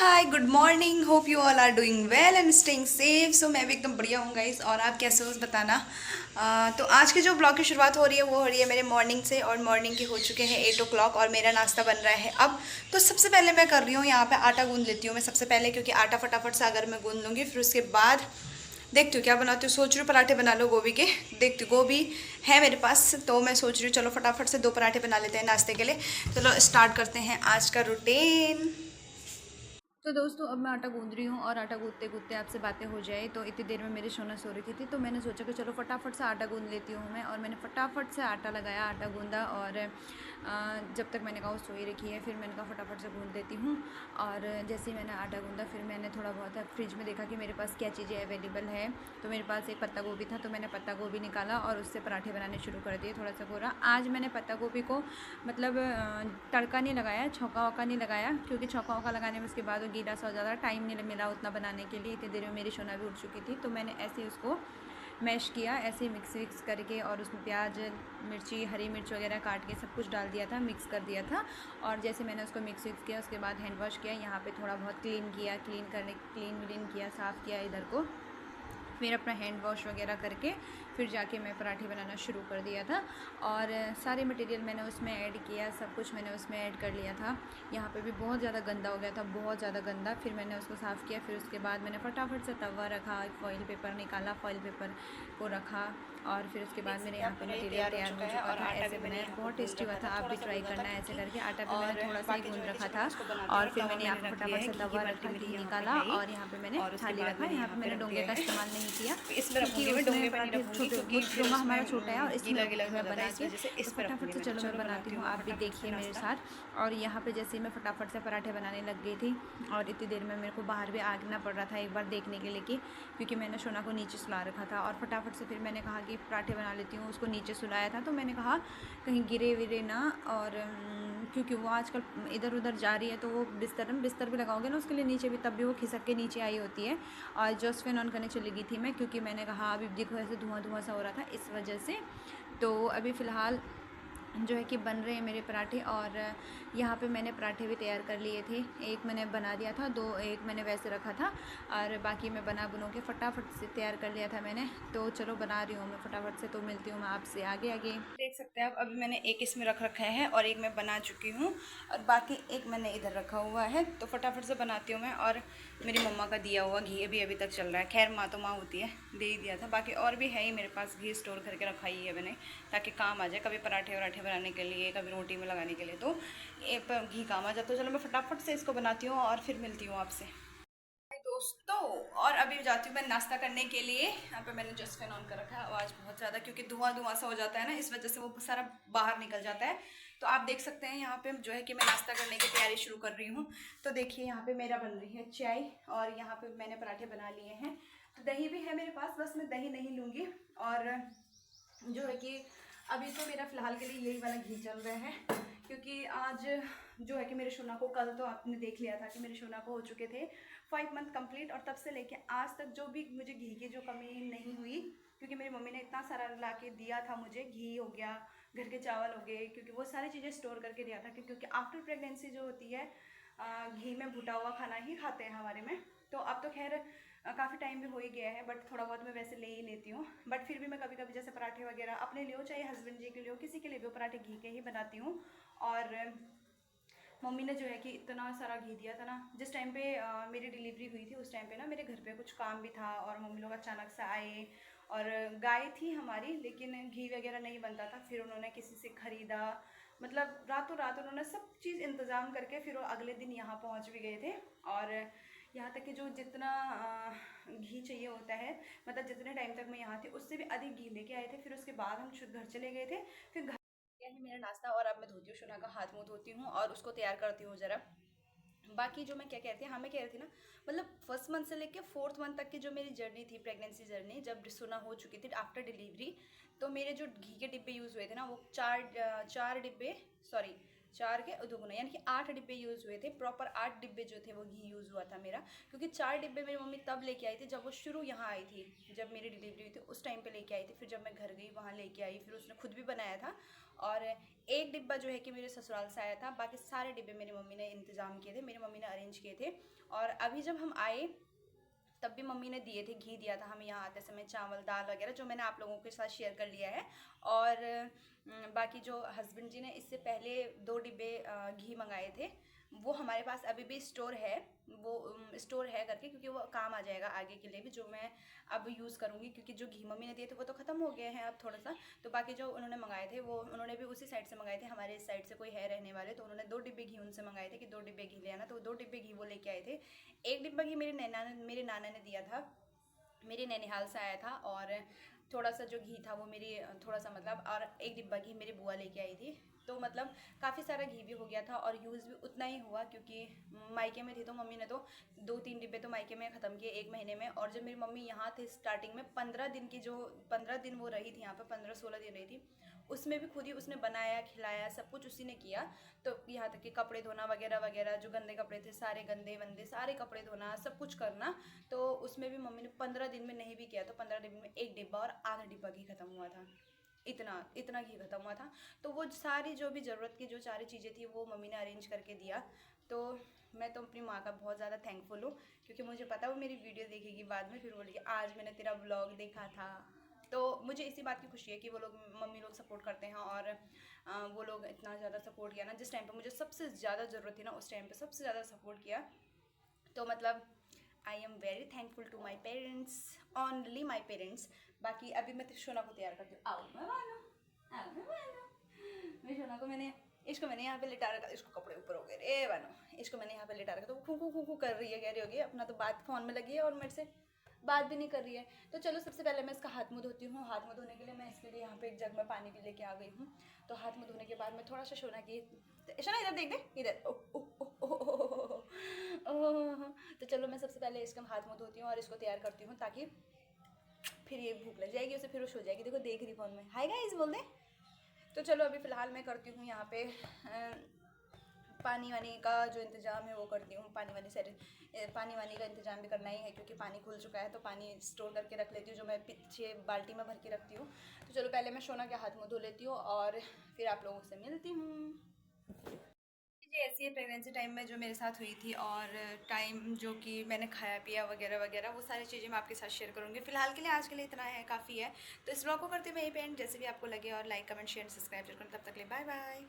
Hi good morning, hope you all are doing well and staying safe. So मैं भी एकदम बढ़िया हूँ गाइस, और आप कैसे हो बताना। तो आज के जो ब्लॉग की शुरुआत हो रही है वो हो रही है मेरे मॉर्निंग से, और मॉर्निंग के हो चुके हैं 8 o'clock और मेरा नाश्ता बन रहा है अब। तो सबसे पहले मैं कर रही हूँ यहाँ पे आटा गूंद लेती हूँ मैं सबसे पहले, क्योंकि आटा फटाफट से अगर मैं गूंद लूँगी फिर उसके बाद देखती हूँ क्या बनाती हूँ। सोच रही हूँ पराठे बना लो गोभी के, देखती हूँ गोभी है मेरे पास, तो मैं सोच रही हूँ चलो फटाफट से 2 पराठे बना लेते हैं नाश्ते के लिए। चलो स्टार्ट करते हैं आज का रूटीन। तो दोस्तों अब मैं आटा गूंद रही हूँ, और आटा गूंदते गूंदते आपसे बातें हो जाए तो इतनी देर में मेरी सोना सो रही थी, तो मैंने सोचा कि चलो फटाफट से आटा गूंद लेती हूँ मैं। और मैंने फटाफट से आटा लगाया, आटा गूंदा, और जब तक मैंने कहा वो सोई रखी है फिर मैंने कहा फटाफट से गूंद देती हूँ। और जैसे ही मैंने आटा गूंदा फिर मैंने थोड़ा बहुत फ्रिज में देखा कि मेरे पास क्या चीज़ें अवेलेबल है। तो मेरे पास एक पत्ता गोभी था, तो मैंने पत्ता गोभी निकाला और उससे पराठे बनाने शुरू कर दिए थोड़ा सा पूरा। आज मैंने पत्ता गोभी को मतलब तड़का नहीं लगाया, छौंका वौका नहीं लगाया, क्योंकि छौंका वौका लगाने में उसके बाद वो गीला सा हो जाता, टाइम नहीं मिला उतना बनाने के लिए। इतनी देर में मेरी सोना भी उठ चुकी थी, तो मैंने ऐसे ही उसको मैश किया, ऐसे ही मिक्स विक्स करके, और उसमें प्याज मिर्ची हरी मिर्च वगैरह काट के सब कुछ डाल दिया था, मिक्स कर दिया था। और जैसे मैंने उसको मिक्स विक्स किया उसके बाद हैंड वॉश किया, यहाँ पे थोड़ा बहुत क्लीन किया, क्लीन किया, साफ़ किया इधर को, फिर अपना हैंड वॉश वगैरह करके फिर जाके मैं पराठे बनाना शुरू कर दिया था। और सारे मटेरियल मैंने उसमें ऐड किया, सब कुछ मैंने उसमें ऐड कर लिया था। यहाँ पे भी बहुत ज़्यादा गंदा हो गया था, बहुत ज़्यादा गंदा। फिर मैंने उसको साफ़ किया, फिर उसके बाद मैंने फटाफट से तवा रखा, फॉइल पेपर निकाला, फॉइल पेपर को रखा, और फिर उसके बाद मेरे यहाँ पे मटेरियल तैयार हो चुका था। ऐसे बनाया, बहुत टेस्टी हुआ था, आप भी ट्राई करना है ऐसे करके। आटा भी मैंने थोड़ा सा ही गूंद रखा था, और फिर मैंने यहाँ पे फटाफट से तवा रखा, घी निकाला, और यहाँ पे मैंने थाली रखा। यहाँ पे मैंने डोंगे का इस्तेमाल नहीं किया, क्योंकि उसमें पराठे छोटे, वो डोंगा हमारा छोटा है और इसमें मैं बना के तो फटाफट से चलो मैं बनाती हूँ, आप भी देखिए मेरे साथ। और यहाँ पे जैसे ही मैं फटाफट से पराठे बनाने लग गई थी, और इतनी देर में मेरे को बाहर भी आगना पड़ रहा था एक बार देखने के लिए, कि क्योंकि मैंने सोना को नीचे सुला रखा था। और फटाफट से फिर मैंने कहा कि पराठे बना लेती हूँ, उसको नीचे सुलाया था, तो मैंने कहा कहीं गिरे विरे ना। और क्योंकि वो आजकल इधर उधर जा रही है, तो वो बिस्तर भी लगाओगे ना उसके लिए नीचे भी, तब भी वो खिसक के नीचे आई होती है। और जस्ट फैन ऑन करने चली गई थी मैं, क्योंकि मैंने कहा अभी देखो ऐसे धुआं धुआं सा हो रहा था इस वजह से। तो अभी फ़िलहाल जो है कि बन रहे हैं मेरे पराठे, और यहाँ पे मैंने पराठे भी तैयार कर लिए थे। एक मैंने बना दिया था, एक मैंने वैसे रखा था, और बाकी मैं बना के फटाफट से तैयार कर लिया था मैंने। तो चलो बना रही हूँ मैं फटाफट से, तो मिलती हूँ मैं आपसे आगे आगे। देख सकते हैं आप, अभी मैंने एक इसमें रख रखा है और एक मैं बना चुकी हूँ, और बाकी एक मैंने इधर रखा हुआ है। तो फटाफट से बनाती हूँ मैं। और मेरी मम्मा का दिया हुआ घी अभी तक चल रहा है। खैर माँ तो माँ होती है, दे ही दिया था, बाकी और भी है ही मेरे पास, घी स्टोर करके रखा ही है मैंने, ताकि काम आ जाए कभी पराठे वराठे बनाने के लिए, कभी रोटी में लगाने के लिए, तो एक घी काम आ जाए। तो चलो मैं फटाफट से इसको बनाती हूँ और फिर मिलती हूँ आपसे दोस्तों। और अभी जाती हूँ मैं नाश्ता करने के लिए। यहाँ पे मैंने जस्ट फैन ऑन कर रखा है, आवाज़ बहुत ज़्यादा, क्योंकि धुआं धुआं सा हो जाता है ना, इस वजह से वो सारा बाहर निकल जाता है। तो आप देख सकते हैं यहाँ पे जो है कि मैं नाश्ता करने की तैयारी शुरू कर रही हूँ। तो देखिए यहाँ पे मेरा बन रही है चाय, और यहाँ पे मैंने पराठे बना लिए हैं। तो दही भी है मेरे पास, बस मैं दही नहीं लूँगी। और जो है कि अभी तो मेरा फ़िलहाल के लिए यही वाला घी चल रहा है, क्योंकि आज जो है कि मेरे शोना को, कल तो आपने देख लिया था कि मेरे शोना को हो चुके थे 5 मंथ कंप्लीट, और तब से लेके आज तक जो भी मुझे घी की जो कमी नहीं हुई, क्योंकि मेरी मम्मी ने इतना सारा ला के दिया था मुझे, घी हो गया, घर के चावल हो गए, क्योंकि वो सारी चीज़ें स्टोर करके दिया था। क्योंकि आफ्टर प्रेगनेंसी जो होती है घी में भुटा हुआ खाना ही खाते हैं हमारे में। तो अब तो खैर काफ़ी टाइम भी हो ही गया है, बट थोड़ा बहुत मैं वैसे ले ही लेती हूँ। बट फिर भी मैं कभी कभी जैसे पराठे वगैरह अपने लिए हो, चाहे हस्बैंड जी के लिए हो, किसी के लिए भी हो, पराठे घी के ही बनाती हूँ। और मम्मी ने जो है कि इतना सारा घी दिया था ना, जिस टाइम पे मेरी डिलीवरी हुई थी उस टाइम पे ना मेरे घर पे कुछ काम भी था, और मम्मी लोग अचानक से आए, और गाय थी हमारी लेकिन घी वगैरह नहीं बनता था। फिर उन्होंने किसी से ख़रीदा, मतलब रातों रात उन्होंने सब चीज़ इंतज़ाम करके फिर वो अगले दिन यहाँ पहुँच भी गए थे। और यहाँ तक कि जो जितना घी चाहिए होता है, मतलब जितने टाइम तक मैं यहाँ थी उससे भी अधिक घी लेके आए थे। फिर उसके बाद हम घर चले गए थे। फिर घर गया है मेरा नाश्ता, और अब मैं धोती हूँ शोना का हाथ मुँह धोती हूँ और उसको तैयार करती हूँ ज़रा। बाकी जो मैं क्या कहती हूँ, हाँ मैं कह रही थी ना, मतलब फर्स्ट मंथ से लेके 4th मंथ तक की जो मेरी जर्नी थी, प्रेगनेंसी जर्नी, जब सोना हो चुकी थी आफ्टर डिलीवरी, तो मेरे जो घी के डिब्बे यूज़ हुए थे ना, वो चार डिब्बे, सॉरी 4 के दुगुना यानी कि 8 डिब्बे यूज़ हुए थे। प्रॉपर 8 डिब्बे जो थे वो घी यूज़ हुआ था मेरा, क्योंकि 4 डिब्बे मेरी मम्मी तब लेके आई थी जब वो शुरू यहाँ आई थी, जब मेरी डिलीवरी हुई थी उस टाइम पे लेके आई थी। फिर जब मैं घर गई वहाँ लेके आई, फिर उसने खुद भी बनाया था। और एक डिब्बा जो है कि मेरे ससुराल से आया था, बाकी सारे डिब्बे मेरी मम्मी ने इंतज़ाम किए थे, मेरी मम्मी ने अरेंज किए थे। और अभी जब हम आए तब भी मम्मी ने दिए थे, घी दिया था हमें यहाँ आते समय, चावल दाल वगैरह जो मैंने आप लोगों के साथ शेयर कर लिया है। और बाकी जो हस्बैंड जी ने इससे पहले 2 डिब्बे घी मंगाए थे, वो हमारे पास अभी भी स्टोर है, वो स्टोर है करके, क्योंकि वो काम आ जाएगा आगे के लिए भी, जो मैं अब यूज़ करूँगी। क्योंकि जो घी मम्मी ने दिए थे वो तो ख़त्म हो गए हैं अब थोड़ा सा, तो बाकी जो उन्होंने मंगाए थे वो उन्होंने भी उसी साइड से मंगाए थे, हमारे इस साइड से कोई है रहने वाले, तो उन्होंने 2 डिब्बे घी उनसे मंगाए थे कि 2 डिब्बे घी ले आना, तो वो 2 डिब्बे घी वो लेके आए थे। 1 डिब्बा घी मेरे नाना ने दिया था, मेरे नैनीहाल से आया था। और थोड़ा सा जो घी था वो मेरी थोड़ा सा मतलब, और 1 डिब्बा घी मेरी बुआ लेके आई थी। तो मतलब काफ़ी सारा घी भी हो गया था और यूज़ भी उतना ही हुआ, क्योंकि मायके में थी तो मम्मी ने तो 2-3 डिब्बे तो मायके में ख़त्म किए 1 महीने में। और जब मेरी मम्मी यहाँ थी स्टार्टिंग में 15 दिन की, जो 15 दिन वो रही थी यहाँ पर, 15-16 दिन रही थी, उसमें भी खुद ही उसने बनाया, खिलाया, सब कुछ उसी ने किया। तो यहाँ तक कि कपड़े धोना वगैरह वगैरह, जो गंदे कपड़े थे सारे गंदे वंदे सारे कपड़े धोना, सब कुछ करना, तो उसमें भी मम्मी ने 15 दिन में नहीं भी किया, तो 15 दिन में 1 डिब्बा और आधा डिब्बा घी खत्म हुआ था। इतना इतना घी खत्म हुआ था। तो वो सारी जो भी ज़रूरत की जो सारी चीज़ें थी वो मम्मी ने अरेंज करके दिया। तो मैं तो अपनी माँ का बहुत ज़्यादा थैंकफुल हूँ, क्योंकि मुझे पता वो मेरी वीडियो देखेगी बाद में, फिर बोलेगी आज मैंने तेरा व्लॉग देखा था। तो मुझे इसी बात की खुशी है कि वो लोग, मम्मी लोग सपोर्ट करते हैं। और वो लोग इतना ज़्यादा सपोर्ट किया ना, जिस टाइम पे मुझे सबसे ज़्यादा ज़रूरत थी ना, उस टाइम पे सबसे ज़्यादा सपोर्ट किया। तो मतलब I am very thankful to my parents, only my parents. बाकी अभी मैं शोना को तैयार करती हूँ। आओ मैं मानो, आओ मैं मानो। मैं शोना को इसको मैंने यहाँ पे लिटा रखा, इसको कपड़े ऊपर हो गए रे बनो, इसको मैंने यहाँ पे लिटा रखा, तो वो खू खू कर रही है, कह रही होगी अपना तो बात फ़ोन में लगी है और मेरे से बात भी नहीं कर रही है। तो चलो सबसे पहले मैं इसका हाथ मुँह धोती हूँ। हाथ मुँह धोने के लिए मैं इसके लिए यहाँ पे एक जग में पानी भी लेके आ गई हूँ। तो हाथ मुँह धोने के बाद मैं थोड़ा सा शोना इधर देख दे इधर, तो चलो मैं सबसे पहले इसका हाथ मुँह धोती हूँ और इसको तैयार करती हूँ, ताकि फिर ये भूख लग जाएगी उसे, फिर वो सो जाएगी। देखो देख रही फ़ोन में, हाय गाइस बोल दे। तो चलो अभी फ़िलहाल मैं करती हूँ यहाँ पे पानी वानी का जो इंतज़ाम है वो करती हूँ। पानी वानी का इंतज़ाम भी करना ही है, क्योंकि पानी खुल चुका है, तो पानी स्टोर करके रख लेती हूँ, जो मैं पीछे बाल्टी में भर के रखती हूँ। तो चलो पहले मैं शोना के हाथ मुँह धो लेती हूँ और फिर आप लोगों से मिलती हूँ। जी ऐसी है प्रेगनेंसी टाइम में जो मेरे साथ हुई थी, और टाइम जो कि मैंने खाया पिया वगैरह वगैरह, वो सारी चीज़ें मैं आपके साथ शेयर करूँगी। फिलहाल के लिए आज के लिए इतना है, काफ़ी है। तो इस ब्लॉग को करते हुए यही पे एंड, जैसे भी आपको लगे, और लाइक कमेंट शेयर सब्सक्राइब जरूर करें। तब तक के लिए बाय बाय।